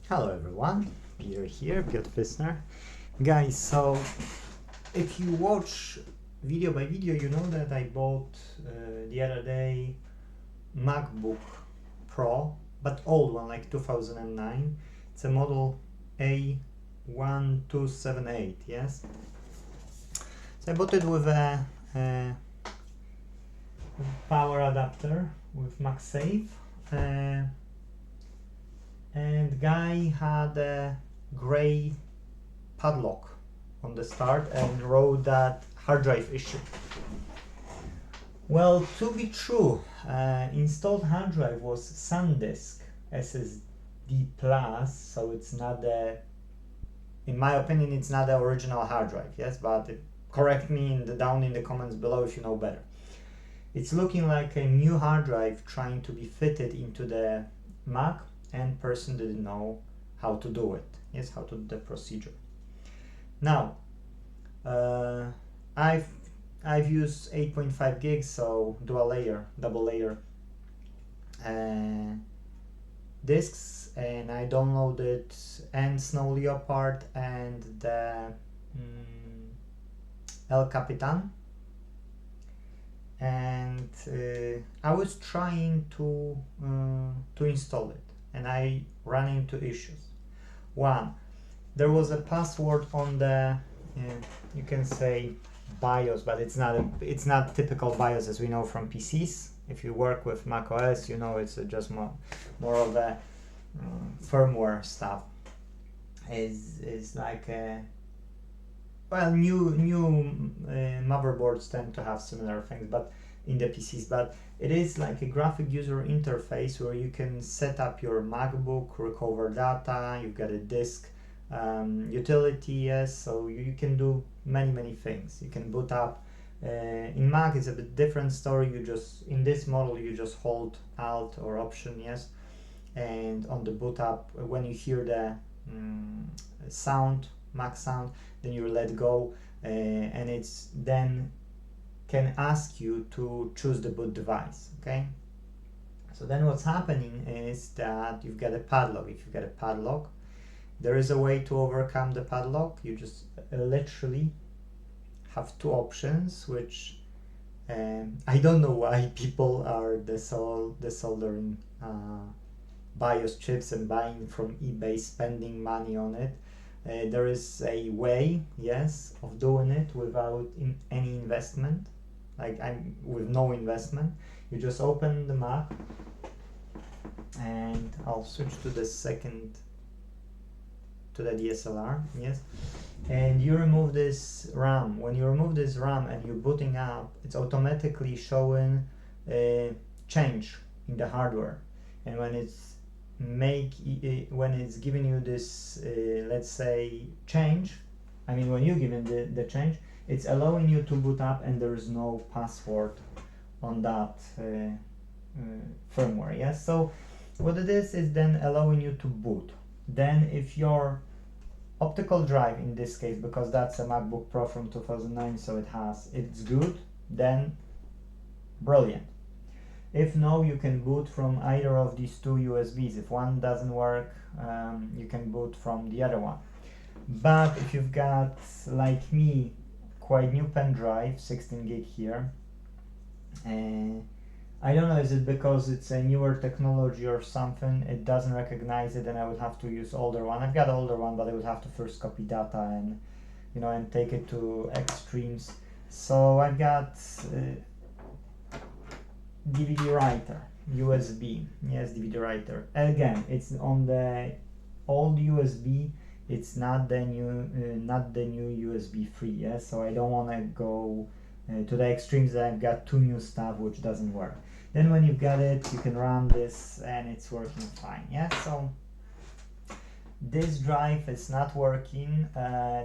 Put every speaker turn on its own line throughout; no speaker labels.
Hello everyone, Peter here, Piotr Fissner. Guys, so if you watch video by video, you know that I bought the other day MacBook Pro, but old one, like 2009. It's a model A1278, yes? So I bought it with a power adapter with MagSafe. And guy had a gray padlock on the start and wrote that hard drive issue. Well, to be true, installed hard drive was SanDisk SSD Plus, so it's not in my opinion, it's not the original hard drive, yes, but correct me down in the comments below if you know better. It's looking like a new hard drive trying to be fitted into the Mac, and person didn't know how to do it. Yes, how to do the procedure. Now, I've used 8.5 gigs, so double layer discs, and I downloaded and Snow Leopard and the El Capitan, and I was trying to install it, and I ran into issues. One, there was a password on the you can say BIOS, but it's not typical BIOS as we know from PCs. If you work with Mac OS, you know it's just more of a firmware stuff. Is like a new motherboards tend to have similar things, but in the PCs, but it is like a graphic user interface where you can set up your MacBook, recover data, you've got a disk utility, yes, so you can do many things. You can boot up. In Mac it's a bit different story. You just, in this model, you just hold Alt or Option, yes, and on the boot up, when you hear the sound, Mac sound, then you let go, and it's then can ask you to choose the boot device. Okay, so then what's happening is that you've got a padlock. If you've got a padlock, there is a way to overcome the padlock. You just literally have two options, which I don't know why people are desoldering BIOS chips and buying from eBay, spending money on it. There is a way, yes, of doing it without any investment, with no investment. You just open the Mac, and I'll switch to the DSLR, yes, and you remove this RAM. When you remove this RAM and you're booting up, it's automatically showing change in the hardware, and when it's giving you this let's say change, when you give it the change, it's allowing you to boot up, and there is no password on that firmware, yes. So what it is then allowing you to boot. Then if your optical drive, in this case, because that's a MacBook Pro from 2009, so it's good, then brilliant. If no, you can boot from either of these two USBs. If one doesn't work, you can boot from the other one. But if you've got, like me, quite new pen drive, 16 gig here, I don't know, is it because it's a newer technology or something, it doesn't recognize it, and I would have to use older one. I've got older one, but I would have to first copy data and and take it to extremes. So I've got DVD writer, USB, yes, DVD writer. Again, it's on the old USB. It's not the new USB 3, yes. So I don't want to go to the extremes that I've got two new stuff which doesn't work. Then when you've got it, you can run this and it's working fine, yeah. So this drive is not working,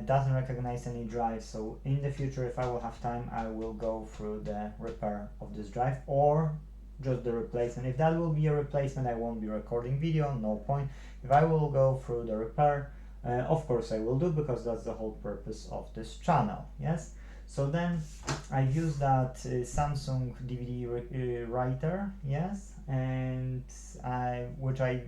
doesn't recognize any drive. So in the future, if I will have time, I will go through the repair of this drive, or just the replacement. If that will be a replacement, I won't be recording video, no point. If I will go through the repair, of course I will do, because that's the whole purpose of this channel, yes. So then I use that Samsung DVD writer, yes, and which I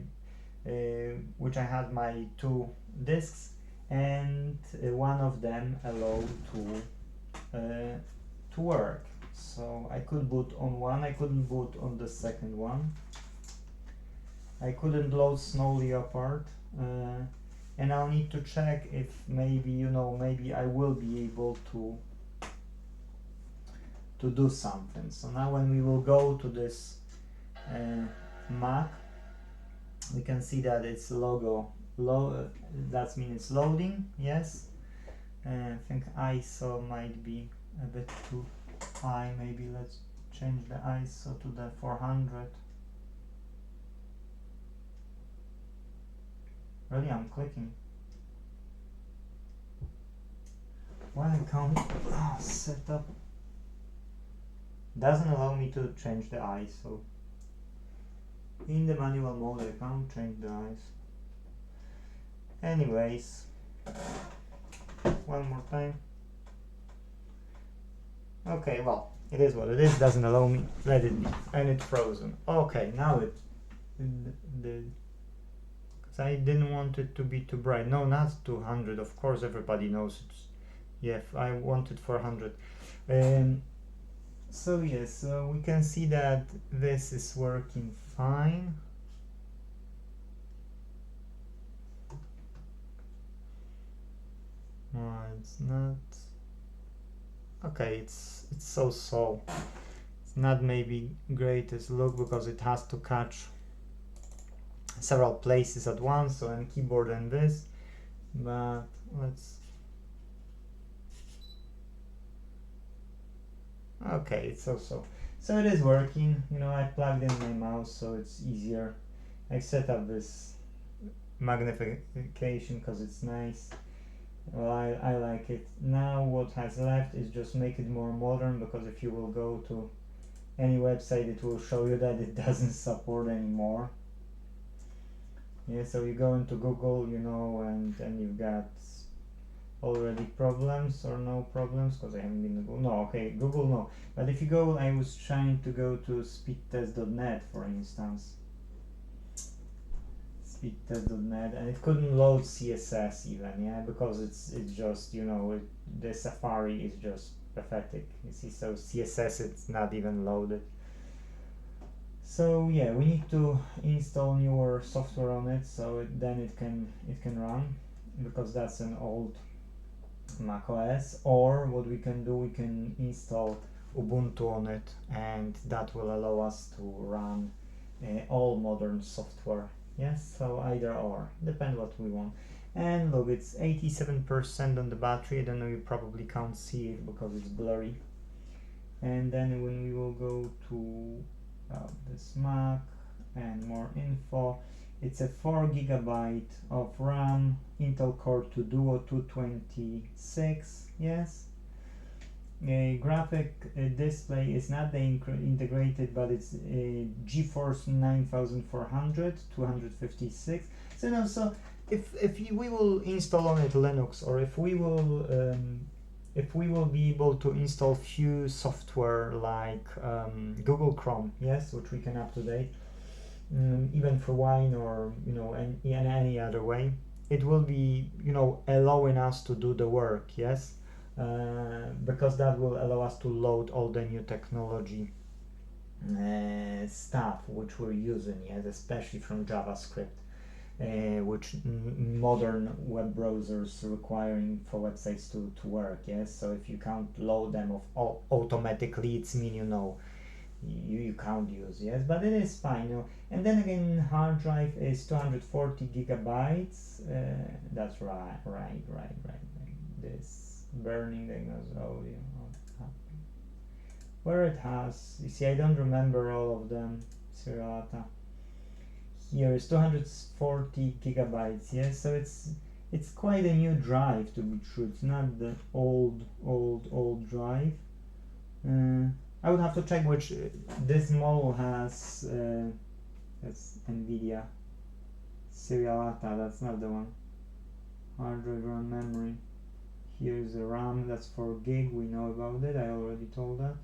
which I had my 2 discs, and one of them allowed to work. So I could boot on one, I couldn't boot on the second one. I couldn't load Snow Leopard, and I'll need to check if maybe, you know, maybe I will be able to do something. So now when we will go to this Mac, we can see that it's logo that means it's loading. Yes, I think ISO might be a bit too high. Maybe let's change the ISO to the 400. Really, I'm clicking. Why I can't set up? Doesn't allow me to change the ISO. In the manual mode I can't change the ISO. Anyways, one more time. Okay, well, it is what it is. Doesn't allow me. Let it be. And it's frozen. Okay, now it because I didn't want it to be too bright. No, not 200. Of course, everybody knows it's. Yeah, I wanted 400. So yes, we can see that this is working fine. It's not. Okay, it's so. It's not maybe greatest look because it has to catch several places at once, so and keyboard and this. But let's. Okay, it's so it is working. You know, I plugged in my mouse, so it's easier. I set up this magnification because it's nice. Well, I like it. Now what has left is just make it more modern, because if you will go to any website it will show you that it doesn't support anymore. Yeah, so you go into Google, you know, and you've got already problems or no problems, because I haven't been to Google. No, okay, Google no. But if you go, I was trying to go to speedtest.net, for instance. Speedtest.net, and it couldn't load CSS even, yeah, because it's just, you know, the Safari is just pathetic. You see, so CSS it's not even loaded. So yeah, we need to install newer software on it, so then it can run, because that's an old Mac OS. Or what we can do, we can install Ubuntu on it, and that will allow us to run all modern software. Yes, so either or, depend what we want. And look, it's 87% on the battery. I don't know, you probably can't see it because it's blurry. And then when we will go to this Mac and more info, it's a 4 GB of RAM, Intel Core 2 Duo 226, yes. A graphic display is not the integrated, but it's a GeForce 9400 256. So now, so if we will install on it Linux, or if we will be able to install few software like Google Chrome, yes, which we can up to date, even for Wine, or you know, in any other way, it will be, you know, allowing us to do the work, yes. Because that will allow us to load all the new technology stuff which we're using, yes, especially from JavaScript, which modern web browsers requiring for websites to work, yes. So if you can't load them automatically, it's mean, you know, you can't use, yes, but it is fine, you know. And then again, hard drive is 240 gigabytes. That's right. This burning diagnosis audio, where it has, you see, I don't remember all of them. Serialata. Here is 240 gigabytes, yes, so it's quite a new drive, to be true. It's not the old drive. I would have to check which this model has. That's NVIDIA. Serialata, that's not the one. Hard drive, RAM, memory. Here's the RAM, that's 4 gig, we know about it, I already told that.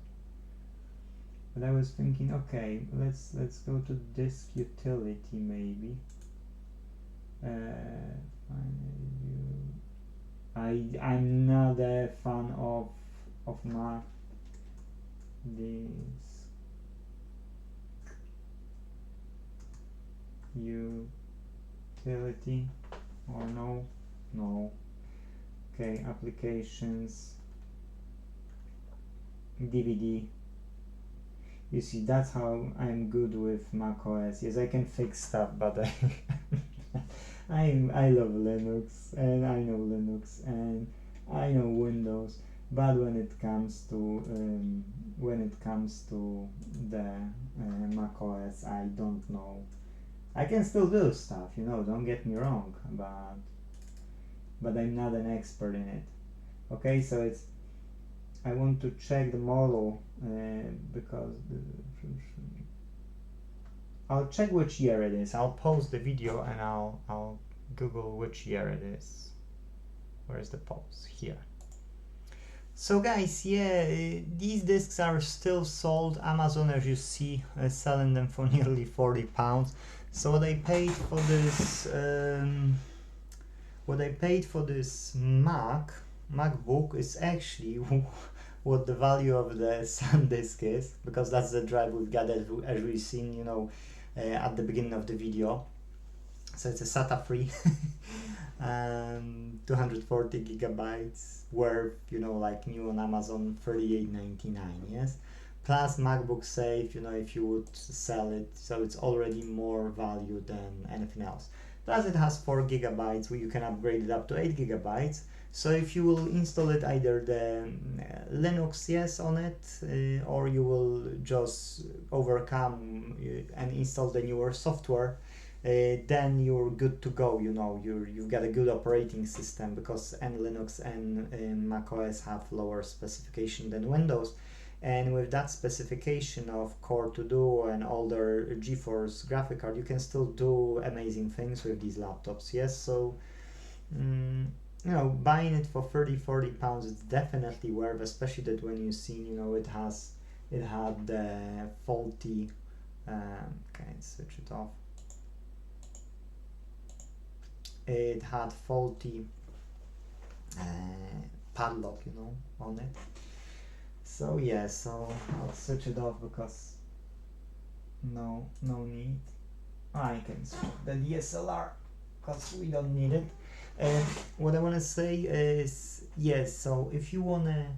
But I was thinking, okay, let's go to disk utility maybe. I'm not a fan of Mac. This utility or no? Okay, applications, DVD. You see, that's how I'm good with Mac OS. Yes, I can fix stuff, but I love Linux, and I know Linux, and I know Windows. But when it comes to the Mac OS, I don't know. I can still do stuff, don't get me wrong, but I'm not an expert in it. Okay, so I want to check the model because I'll check which year it is. I'll pause the video and I'll Google which year it is. Where's the pause? Here. So guys, yeah, these discs are still sold. Amazon, as you see, is selling them for nearly £40. So what I paid for this MacBook is actually what the value of the SanDisk is, because that's the drive we've got, as we've seen, at the beginning of the video. So it's a SATA free 240 gigabytes worth, like new on Amazon, $38.99, yes, plus MacBook safe, if you would sell it, so it's already more value than anything else. Plus it has 4 gigabytes where you can upgrade it up to 8 gigabytes. So if you will install it, either the Linux, yes, on it, or you will just overcome and install the newer software, then you're good to go. You've got a good operating system, because Linux and macOS have lower specification than Windows. And with that specification of Core to Do and older GeForce graphic card, you can still do amazing things with these laptops. Yes, so buying it for £30-40 is definitely worth, especially that when you see, it had the faulty. Okay, switch it off. It had faulty padlock, on it. So yeah, so I'll switch it off because no need. I can switch the DSLR because we don't need it. And what I want to say is, yes, so if you wanna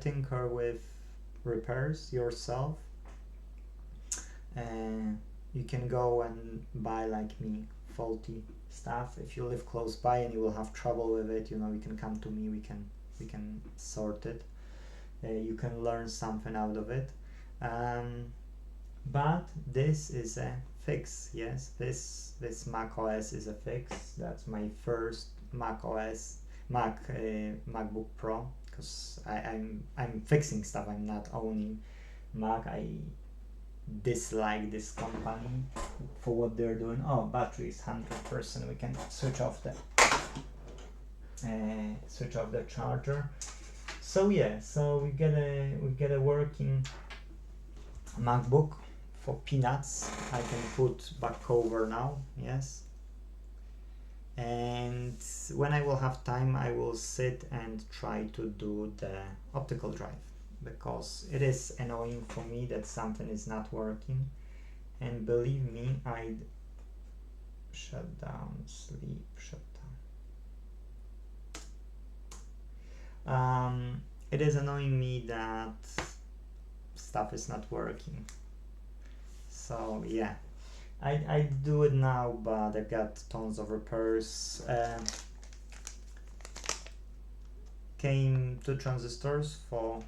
tinker with repairs yourself, you can go and buy, like me, faulty stuff. If you live close by and you will have trouble with it, you can come to me, we can sort it. You can learn something out of it, but this is a fix. Yes, this Mac OS is a fix. That's my first MacBook Pro, because I'm fixing stuff. I'm not owning Mac. I dislike this company for what they're doing. Oh, battery is 100%. We can switch off the charger. So yeah, so we get a working MacBook for peanuts. I can put back cover now, yes. And when I will have time, I will sit and try to do the optical drive, because it is annoying for me that something is not working. And believe me, I'd shut down. It is annoying me that stuff is not working. So yeah, I do it now, but I've got tons of repairs. Came 2 transistors for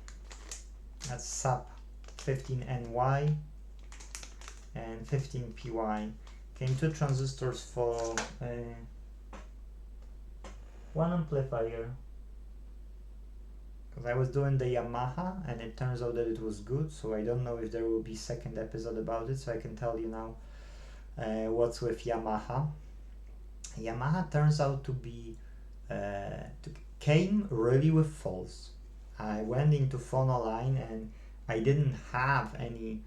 a SAP 15NY and 15PY. Came 2 transistors for 1 amplifier, because I was doing the YAMAHA and it turns out that it was good, so I don't know if there will be second episode about it, so I can tell you now what's with YAMAHA. YAMAHA turns out to be came really with faults. I went into Phonoline and I didn't have any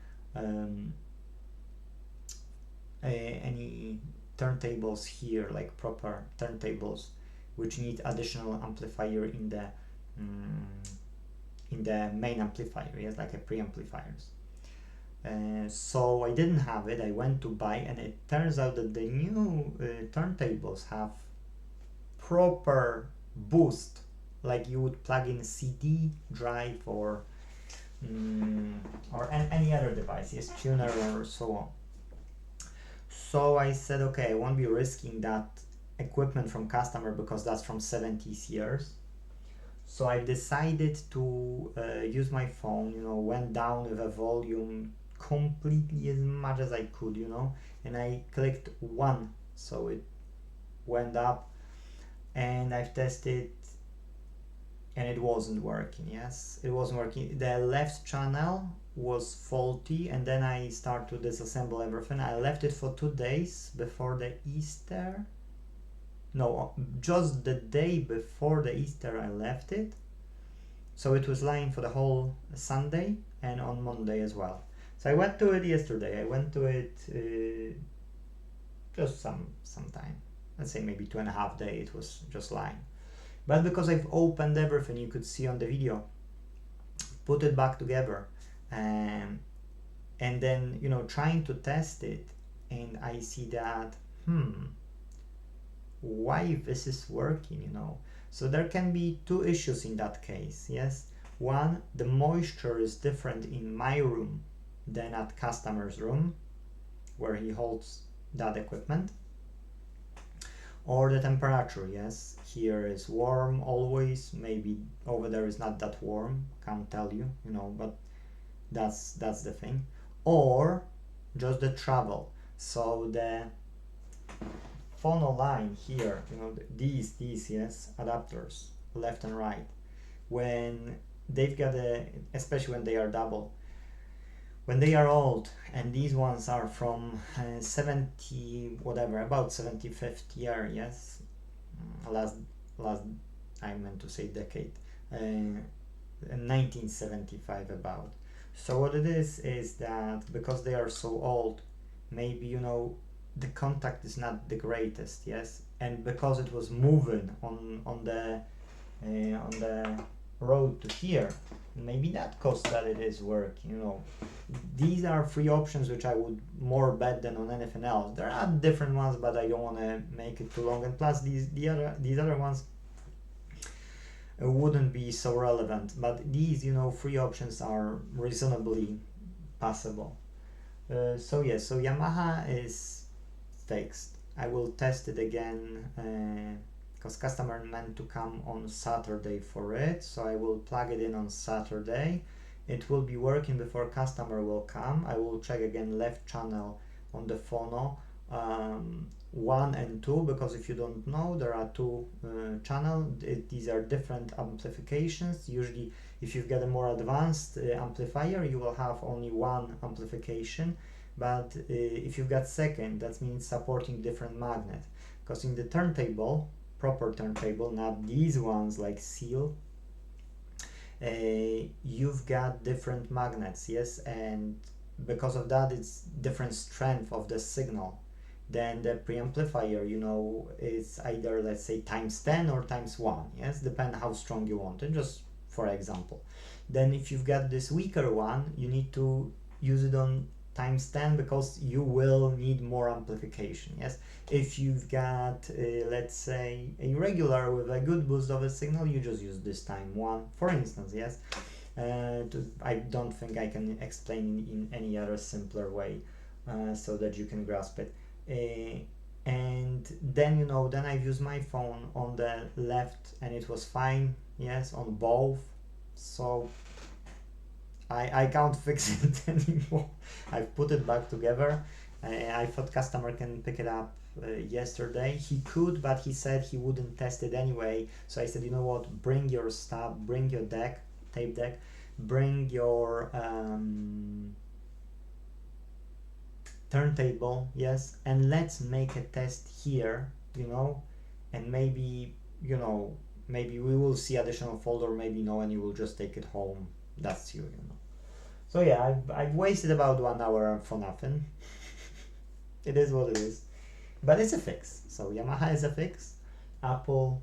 turntables here, like proper turntables, which need additional amplifier in the main amplifier, yes, like a preamplifiers. So I didn't have it. I went to buy, and it turns out that the new turntables have proper boost, like you would plug in CD drive or any other device, yes, tuner or so on. So I said, okay, I won't be risking that equipment from customer because that's from 70s years. So I decided to use my phone, went down with the volume completely as much as I could, and I clicked 1, so it went up, and I've tested, and it wasn't working. Yes, it wasn't working. The left channel was faulty, and then I started to disassemble everything. I left it for 2 days before the Easter. No, just the day before the Easter I left it. So it was lying for the whole Sunday and on Monday as well. So I went to it yesterday. I went to it just some time. Let's say maybe 2.5 days it was just lying. But because I've opened everything you could see on the video, put it back together, and then trying to test it, and I see that why this is working, So there can be 2 issues in that case, yes. One, the moisture is different in my room than at customer's room, where he holds that equipment. Or the temperature, yes. Here is warm always, maybe over there is not that warm, can't tell you, but that's the thing. Or just the travel. So the phono line here, these yes, adapters, left and right, when they've got especially when they are double, when they are old, and these ones are from 70 whatever, about 75th year, yes, last I meant to say decade, 1975 about. So what it is that because they are so old, maybe the contact is not the greatest, yes, and because it was moving on the road to here, maybe that caused that it is working. These are 3 options which I would more bet than on anything else. There are different ones, but I don't want to make it too long, and plus these other ones wouldn't be so relevant, but these 3 options are reasonably passable. So Yamaha is fixed. I will test it again because customer meant to come on Saturday for it, so I will plug it in on Saturday. It will be working before customer will come. I will check again left channel on the phono, 1 and 2, because if you don't know, there are 2 channels. These are different amplifications. Usually if you've got a more advanced amplifier, you will have only 1 amplification, but if you've got second, that means supporting different magnet, because in the turntable, proper turntable, not these ones like Seal, you've got different magnets, yes, and because of that it's different strength of the signal. Then the preamplifier, is either, let's say, times 10 or times 1, yes, depend how strong you want it, just for example. Then if you've got this weaker one, you need to use it on times 10 because you will need more amplification, yes. If you've got let's say a regular with a good boost of a signal, you just use this time 1, for instance, yes. I don't think I can explain in any other simpler way so that you can grasp it. And then then I've used my phone on the left and it was fine, yes, on both, so I can't fix it anymore. I've put it back together. I thought customer can pick it up yesterday. He could, but he said he wouldn't test it anyway. So I said, you know what, bring your stuff, bring your deck, tape deck, bring your turntable, yes, and let's make a test here, and maybe, maybe we will see additional fault, or maybe no, and you will just take it home. That's you, So yeah, I've wasted about 1 hour for nothing. It is what it is, but it's a fix. So Yamaha is a fix. Apple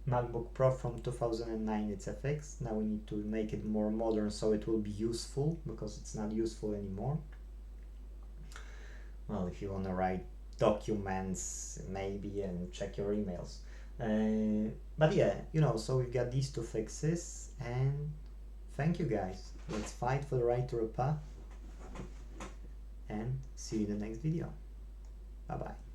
MacBook Pro from 2009, it's FX. Now we need to make it more modern so it will be useful, because it's not useful anymore. Well, if you want to write documents maybe and check your emails. But yeah, you know, so we've got these two fixes, and thank you guys. Let's fight for the right to repair, and see you in the next video. Bye bye.